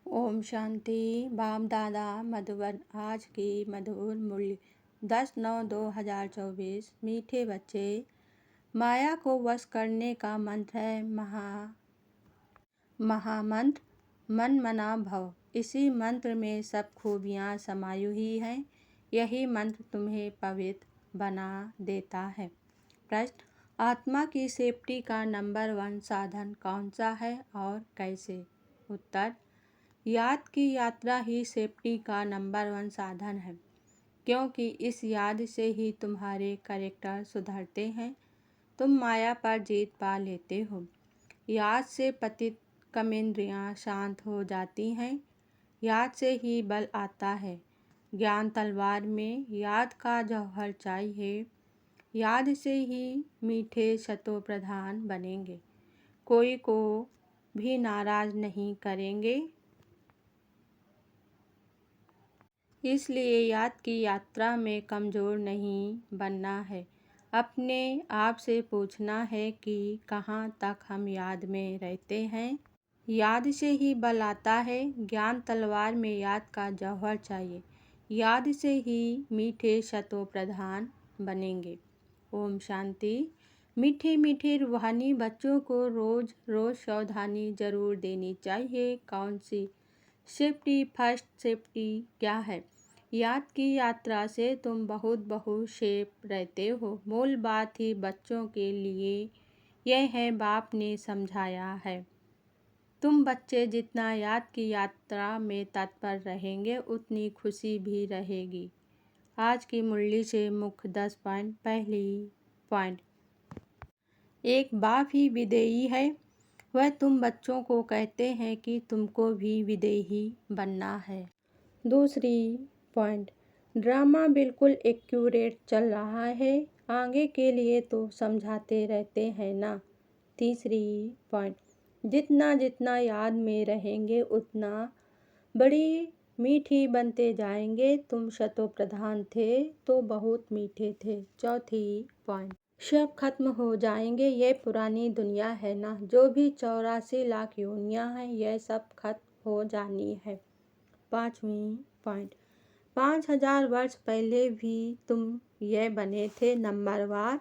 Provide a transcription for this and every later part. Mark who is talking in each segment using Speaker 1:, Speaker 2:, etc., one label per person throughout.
Speaker 1: ओम शांति। बाप दादा मधुबन। आज की मधुर मूल्य 10/9/2024। मीठे बच्चे, माया को वश करने का मंत्र है महामंत्र मन मना भव। इसी मंत्र में सब खूबियाँ समाई हुई हैं। यही मंत्र तुम्हें पवित्र बना देता है। प्रश्न, आत्मा की सेफ्टी का नंबर 1 साधन कौन सा है और कैसे? उत्तर, याद की यात्रा ही सेफ्टी का नंबर 1 साधन है, क्योंकि इस याद से ही तुम्हारे कैरेक्टर सुधरते हैं। तुम माया पर जीत पा लेते हो। याद से पतित कर्मेंद्रियाँ शांत हो जाती हैं। याद से ही बल आता है। ज्ञान तलवार में याद का जौहर चाहिए। याद से ही मीठे शतो प्रधान बनेंगे। कोई को भी नाराज नहीं करेंगे। इसलिए याद की यात्रा में कमज़ोर नहीं बनना है। अपने आप से पूछना है कि कहाँ तक हम याद में रहते हैं। याद से ही बल आता है। ज्ञान तलवार में याद का जौहर चाहिए। याद से ही मीठे शतो प्रधान बनेंगे। ओम शांति। मीठे मीठे रूहानी बच्चों को रोज़ रोज़ सावधानी ज़रूर देनी चाहिए। कौन सी? Safety first. सेफ्टी क्या है? याद की यात्रा से तुम बहुत सेफ रहते हो। मूल बात ही बच्चों के लिए यह है, बाप ने समझाया है। तुम बच्चे जितना याद की यात्रा में तत्पर रहेंगे, उतनी खुशी भी रहेगी। आज की मुरली से मुख्य 10 पॉइंट। पहली पॉइंट, एक बाप ही विदेही है। वह तुम बच्चों को कहते हैं कि तुमको भी विदेही बनना है। दूसरी पॉइंट, ड्रामा बिल्कुल एक्यूरेट चल रहा है। आगे के लिए तो समझाते रहते हैं ना। तीसरी पॉइंट, जितना जितना याद में रहेंगे उतना बड़ी मीठी बनते जाएंगे। तुम शतो प्रधान थे तो बहुत मीठे थे। चौथी पॉइंट, सब खत्म हो जाएंगे। ये पुरानी दुनिया है ना, जो भी 84 लाख योनियाँ हैं, यह सब खत्म हो जानी है। पाँचवीं पॉइंट, 5000 वर्ष पहले भी तुम यह बने थे नंबरवार।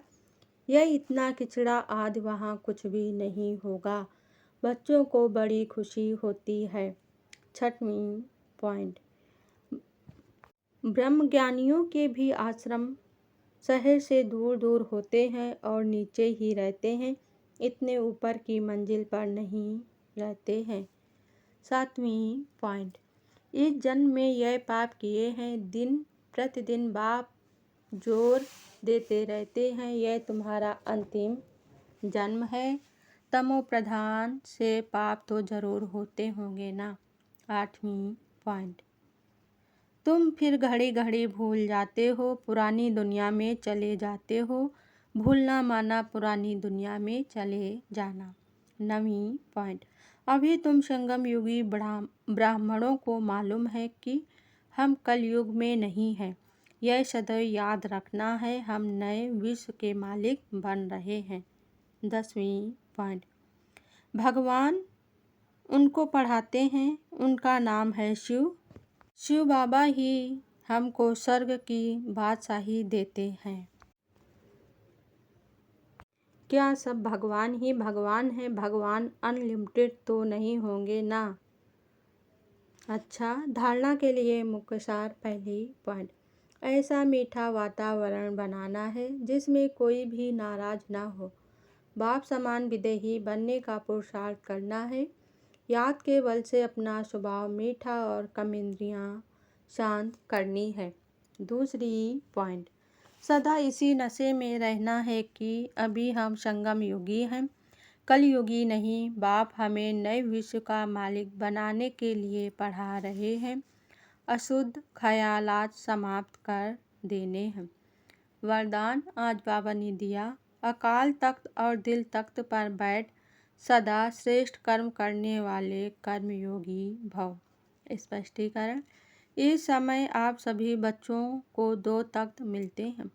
Speaker 1: यह इतना किचड़ा आज वहाँ कुछ भी नहीं होगा। बच्चों को बड़ी खुशी होती है। छठवीं पॉइंट, ब्रह्मज्ञानियों के भी आश्रम शहर से दूर दूर होते हैं और नीचे ही रहते हैं। इतने ऊपर की मंजिल पर नहीं रहते हैं। सातवीं पॉइंट, इस जन्म में यह पाप किए हैं। दिन प्रतिदिन बाप जोर देते रहते हैं, यह तुम्हारा अंतिम जन्म है। तमो प्रधान से पाप तो जरूर होते होंगे ना। आठवीं पॉइंट, तुम फिर घड़ी घड़ी भूल जाते हो, पुरानी दुनिया में चले जाते हो। भूलना माना पुरानी दुनिया में चले जाना। नवीं पॉइंट, अभी तुम संगम युगी ब्राह्मणों को मालूम है कि हम कलयुग में नहीं हैं। यह सदैव याद रखना है। हम नए विश्व के मालिक बन रहे हैं। 10वीं पॉइंट, भगवान उनको पढ़ाते हैं, उनका नाम है शिव। शिव बाबा ही हमको स्वर्ग की बादशाही देते हैं। क्या सब भगवान ही भगवान हैं? भगवान अनलिमिटेड तो नहीं होंगे ना। अच्छा, धारणा के लिए मुख्य सार। पहली पॉइंट, ऐसा मीठा वातावरण बनाना है जिसमें कोई भी नाराज ना हो। बाप समान विदेही बनने का पुरुषार्थ करना है। याद के बल से अपना स्वभाव मीठा और कर्मेंद्रियाँ शांत करनी है। दूसरी पॉइंट, सदा इसी नशे में रहना है कि अभी हम संगम युगी हैं, कलयुगी नहीं। बाप हमें नए विश्व का मालिक बनाने के लिए पढ़ा रहे हैं। अशुद्ध ख्यालात समाप्त कर देने हैं। वरदान आज बाबा ने दिया, अकाल तख्त और दिल तख्त पर बैठ सदा श्रेष्ठ कर्म करने वाले कर्मयोगी भव। स्पष्टीकरण, इस समय आप सभी बच्चों को 2 तख्त मिलते हैं,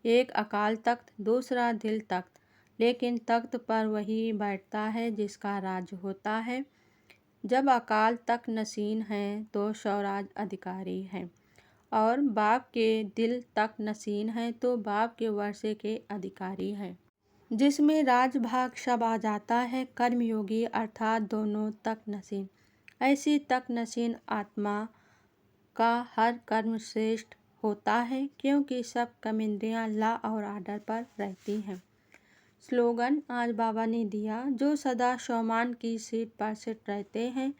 Speaker 1: एक अकाल तख्त, दूसरा दिल तख्त। लेकिन तख्त पर वही बैठता है जिसका राज होता है। जब अकाल तक नसीन हैं तो स्वराज अधिकारी हैं, और बाप के दिल तक नसीन हैं तो बाप के वर्षे के अधिकारी हैं। जिसमें राजभाग सब आ जाता है, कर्मयोगी अर्थात दोनों तक नसीन। ऐसी तक नसीन आत्मा का हर कर्म श्रेष्ठ होता है, क्योंकि सब कर्मेंद्रियां लॉ और आर्डर पर रहती हैं। स्लोगन आज बाबा ने दिया, जो सदा स्वमान की सीट पर सिट रहते हैं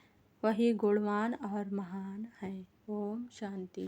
Speaker 1: वही गुणवान और महान है। ओम शांति।